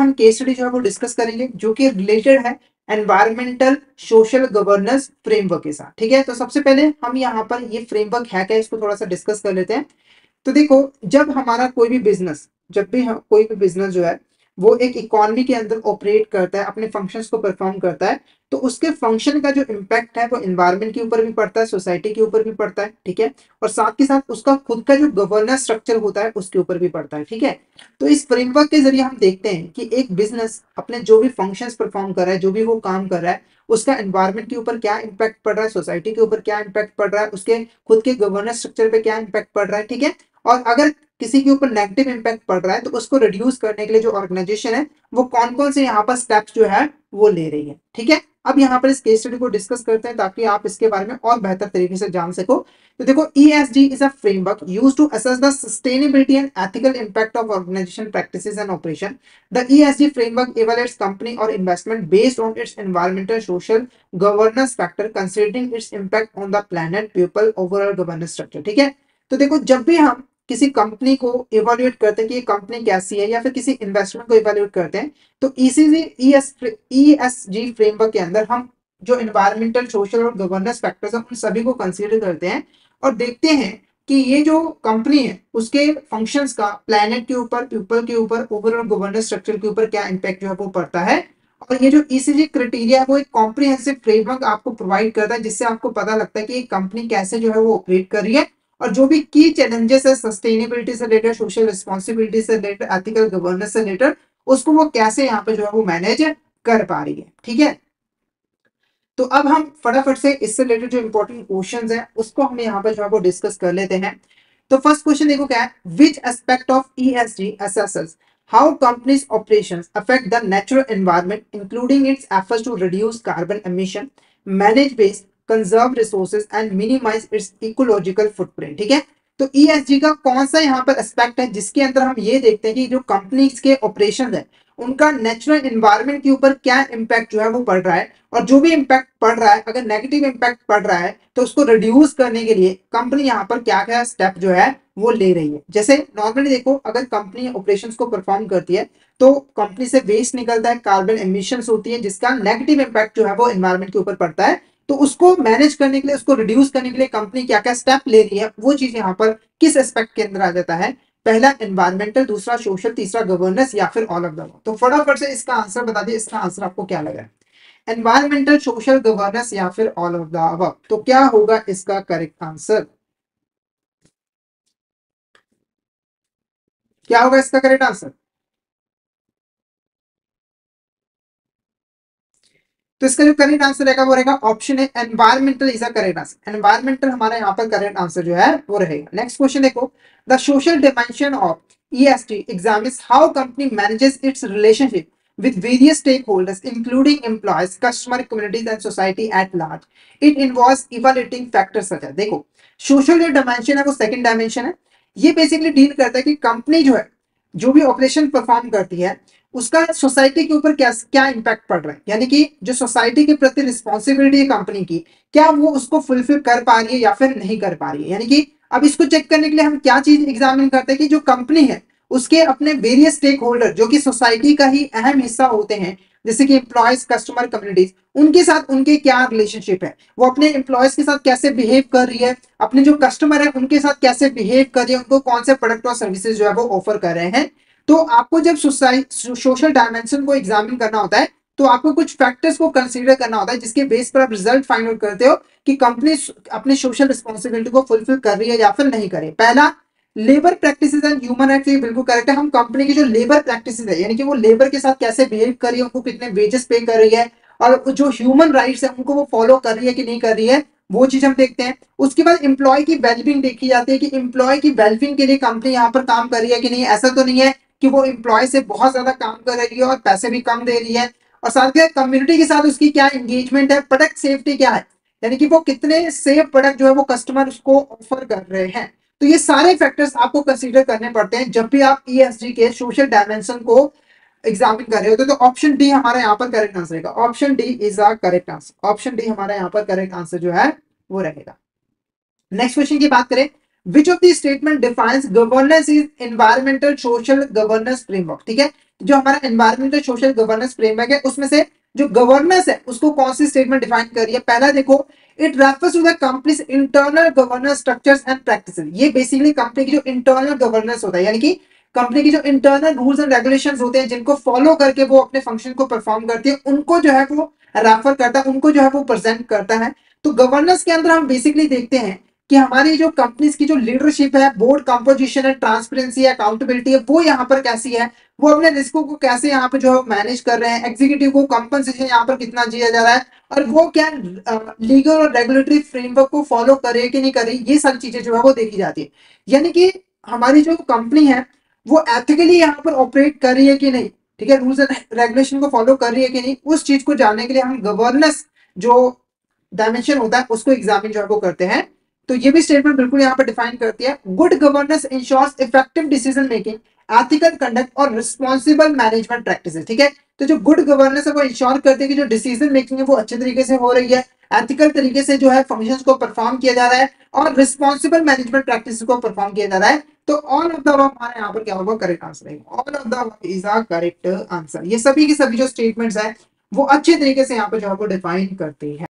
हम case study जो है वो डिस्कस करेंगे जो कि रिलेटेड है एनवायरमेंटल सोशल गवर्नेंस फ्रेमवर्क के साथ। ठीक है, तो सबसे पहले हम यहाँ पर ये फ्रेमवर्क है क्या इसको थोड़ा सा डिस्कस कर लेते हैं। तो देखो, जब हमारा कोई भी बिजनेस, जब भी कोई भी बिजनेस जो है वो एक इकोनॉमी के अंदर ऑपरेट करता है, अपने फंक्शंस को परफॉर्म करता है, तो उसके फंक्शन का जो इम्पैक्ट है वो एनवायरनमेंट के ऊपर भी पड़ता है, सोसाइटी के ऊपर भी पड़ता है। ठीक है, और साथ के साथ उसका खुद का जो गवर्नेंस स्ट्रक्चर होता है उसके ऊपर भी पड़ता है। ठीक है, तो इस फ्रेमवर्क के जरिए हम देखते हैं कि एक बिजनेस अपने जो भी फंक्शंस परफॉर्म कर रहा है, जो भी वो काम कर रहा है, उसका एनवायरनमेंट के ऊपर क्या इम्पैक्ट पड़ रहा है, सोसाइटी के ऊपर क्या इम्पैक्ट पड़ रहा है, उसके खुद के गवर्नेंस स्ट्रक्चर पे क्या इम्पैक्ट पड़ रहा है। ठीक है, और अगर किसी के ऊपर नेगेटिव इंपैक्ट पड़ रहा है तो उसको रिड्यूस करने के लिए जो ऑर्गेनाइजेशन है वो कौन कौन से यहाँ पर स्टेप्स जो है वो ले रही है। ठीक है, अब यहाँ पर इस केस स्टडी को डिस्कस करते हैं ताकि आप इसके बारे में और बेहतर तरीके से जान सको। तो देखो, ESG is a framework used to assess the sustainability and ethical impact of organisation practices and operation. The ESG framework evaluates company और investment based on its environmental social governance factor considering its impact on the planet people overall governance structure. ठीक है, तो देखो, जब भी हम किसी company को इवेल्युएट करते हैं कि ये कंपनी कैसी है या फिर किसी इन्वेस्टमेंट को इवेल्युएट करते हैं, तो ESG फ्रेमवर्क के अंदर हम जो इन्वायरमेंटल सोशल और गवर्नेंस फैक्टर्स हैं उन सभी को कंसीडर करते हैं और देखते हैं कि ये जो कंपनी है उसके फंक्शंस का प्लैनेट के ऊपर, पीपल के ऊपर, ओवरऑल गवर्नेंस स्ट्रक्चर के ऊपर क्या इंपैक्ट जो है वो पड़ता है। और ये जो ECG क्राइटेरिया है वो एक कॉम्प्रिहेंसिव फ्रेमवर्क आपको प्रोवाइड करता है जिससे आपको पता लगता है कि एक कंपनी कैसे जो है वो ऑपरेट कर रही है और जो भी की चैलेंजेस है सस्टेनेबिलिटी से रिलेटेड, सोशल रिस्पॉन्सिबिलिटी से रिलेटेड, एथिकल गवर्नेंस से रिलेटेड, उसको वो कैसे यहाँ पे जो है वो मैनेज कर पा रही है। ठीक है, तो अब हम फटाफट से इससे रिलेटेड जो इंपॉर्टेंट क्वेश्चंस हैं उसको हम यहाँ पर जो है वो डिस्कस कर लेते हैं। तो फर्स्ट क्वेश्चन देखो क्या है, which aspect of ESG assesses how companies operations affect the natural environment including its efforts to reduce carbon emission, manage waste, conserve resources and minimize its ecological footprint। ठीक है, तो ESG का कौन सा यहाँ पर एस्पेक्ट है जिसके अंदर हम ये देखते हैं कि जो कंपनीज के ऑपरेशन है उनका नेचुरल एनवायरनमेंट के ऊपर क्या इम्पैक्ट जो है वो पड़ रहा है, और जो भी इम्पैक्ट पड़ रहा है, अगर नेगेटिव इम्पैक्ट पड़ रहा है तो उसको रिड्यूस करने के लिए कंपनी यहाँ पर क्या क्या स्टेप जो है वो ले रही है। जैसे नॉर्मली देखो, अगर कंपनी ऑपरेशंस को परफॉर्म करती है तो कंपनी से वेस्ट निकलता है, कार्बन एमिशंस होती है जिसका नेगेटिव इम्पैक्ट जो है वो एनवायरनमेंट के ऊपर पड़ता है। तो उसको मैनेज करने के लिए, उसको रिड्यूस करने के लिए कंपनी क्या क्या स्टेप ले रही है, वो चीज यहाँ पर किस एस्पेक्ट के अंदर आ जाता है। पहला एनवायरमेंटल, दूसरा सोशल, तीसरा गवर्नेंस या फिर ऑल ऑफ द अबव। तो फटाफट से इसका आंसर बता दिए, इसका आंसर आपको क्या लगा है, एनवायरमेंटल, सोशल, गवर्नेंस या फिर ऑल ऑफ द अबव। तो क्या होगा इसका करेक्ट आंसर, क्या होगा इसका करेक्ट आंसर। तो इसका जो करेक्ट आंसर रहेगा वो रहेगा ऑप्शन है, environmental is a correct answer. Environmental हमारा यहाँ पर करेक्ट आंसर जो है वो रहेगा। नेक्स्ट क्वेश्चन देखो, the social dimension of ESG examines how company manages it's relationship with various stakeholders including employees, customer, communities and society at large. It involves evaluating factors such as, देखो, social जो dimension है वो second dimension है। ये basically deal करता है कि company जो है जो भी ऑपरेशन परफॉर्म करती है उसका सोसाइटी के ऊपर क्या क्या इंपैक्ट पड़ रहा है, यानी कि जो सोसाइटी के प्रति रिस्पॉन्सिबिलिटी है कंपनी की, क्या वो उसको फुलफिल कर पा रही है या फिर नहीं कर पा रही है। यानी कि अब इसको चेक करने के लिए हम क्या चीज एग्जामिन करते हैं कि जो कंपनी है उसके अपने वेरियस स्टेक होल्डर जो कि सोसाइटी का ही अहम हिस्सा होते हैं, जैसे कि एम्प्लॉयज, कस्टमर, कम्युनिटीज, उनके साथ उनके क्या रिलेशनशिप है, वो अपने एम्प्लॉयज के साथ कैसे बिहेव कर रही है, अपने जो कस्टमर है उनके साथ कैसे बिहेव कर रही है, उनको कौन से प्रोडक्ट और सर्विसेज जो है वो ऑफर कर रहे हैं। तो आपको जब सोशल डायमेंशन को एग्जामिन करना होता है तो आपको कुछ फैक्टर्स को कंसीडर करना होता है जिसके बेस पर आप रिजल्ट फाइंड आउट करते हो कि कंपनी अपने सोशल रिस्पॉन्सिबिलिटी को फुलफिल कर रही है या फिर नहीं कर रही। पहला, labour practices and human rights, ये बिल्कुल करेक्ट है। हम कंपनी की जो लेबर प्रैक्टिसेस है यानी कि वो लेबर के साथ कैसे बिहेव कर रही है, उनको कितने वेजेस पे कर रही है, और जो ह्यूमन राइट्स है उनको वो फॉलो कर रही है कि नहीं कर रही है, वो चीज हम देखते हैं। उसके बाद एम्प्लॉय की वेलबींग देखी जाती है कि एम्प्लॉय की वेलबींग के लिए कंपनी यहाँ पर काम कर रही है कि नहीं। ऐसा तो नहीं है कि वो एम्प्लॉय से बहुत ज्यादा काम कर रही है और पैसे भी कम दे रही है। और साथ में कम्युनिटी के साथ उसकी क्या एंगेजमेंट है, प्रोडक्ट सेफ्टी क्या है, यानी कि वो कितने सेफ प्रोडक्ट जो है वो कस्टमर उसको ऑफर कर रहे हैं। तो ये सारे फैक्टर्स आपको कंसीडर करने पड़ते हैं जब भी आप ESG के सोशल डायमेंशन को एग्जामिन कर रहे होते हैं। तो ऑप्शन डी हमारा यहाँ पर करेक्ट आंसर रहेगा। Option D is a correct answer. Option D हमारा यहाँ पर करेक्ट आंसर जो है वो रहेगा। नेक्स्ट क्वेश्चन की बात करें, which of the statement defines governance is environmental social governance framework. ठीक है, जो हमारा एनवायरमेंटल सोशल गवर्नेंस फ्रेमवर्क है उसमें से जो गवर्नेंस है उसको कौन सी स्टेटमेंट डिफाइन कर रही है। पहला देखो, it refers to the company's internal governance structures and practices. ये बेसिकली कंपनी की जो इंटरनल गवर्नेंस होता है, यानी कि कंपनी की जो इंटरनल रूल्स एंड रेगुलेशंस होते हैं जिनको फॉलो करके वो अपने फंक्शन को परफॉर्म करती है, उनको जो है वो रेफर करता है, उनको जो है वो प्रेजेंट करता है। तो गवर्नेंस के अंदर हम बेसिकली देखते हैं कि हमारी जो कंपनीज की जो लीडरशिप है, बोर्ड कंपोजिशन है, ट्रांसपेरेंसी है, अकाउंटेबिलिटी है, वो यहाँ पर कैसी है, वो अपने रिस्कों को कैसे यहाँ पे जो है मैनेज कर रहे हैं, एग्जीक्यूटिव को कंपनसेशन यहाँ पर कितना दिया जा रहा है, और वो क्या लीगल और रेगुलेटरी फ्रेमवर्क को फॉलो करे कि नहीं करे, ये सारी चीजें जो है वो देखी जाती है। यानी कि हमारी जो कंपनी है वो एथिकली यहाँ पर ऑपरेट कर रही है कि नहीं, ठीक है, रूल्स एंड रेगुलेशन को फॉलो कर रही है कि नहीं, उस चीज को जानने के लिए हम गवर्नेंस जो डायमेंशन होता है उसको एग्जामिन जो है वो करते हैं। तो ये भी स्टेटमेंट बिल्कुल यहाँ पर डिफाइन करती है, good governance ensures effective decision making, ethical conduct और रिस्पॉन्सिबल मैनेजमेंट प्रैक्टिसेस। ठीक है, तो जो गुड गवर्नेंस है वो इंश्योर करती है कि जो डिसीजन मेकिंग है वो अच्छे तरीके से हो रही है, एथिकल तरीके से जो है फंक्शंस को परफॉर्म किया जा रहा है, और रिस्पॉन्सिबल मैनेजमेंट प्रैक्टिस को परफॉर्म किया जा रहा है। तो ऑल ऑफ द अबव हमारे यहाँ पर क्या होगा, करेक्ट आंसर है। All of the above is a correct answer. ये सभी की सभी जो स्टेटमेंट्स है वो अच्छे तरीके से यहाँ पर जो है वो डिफाइन करते हैं।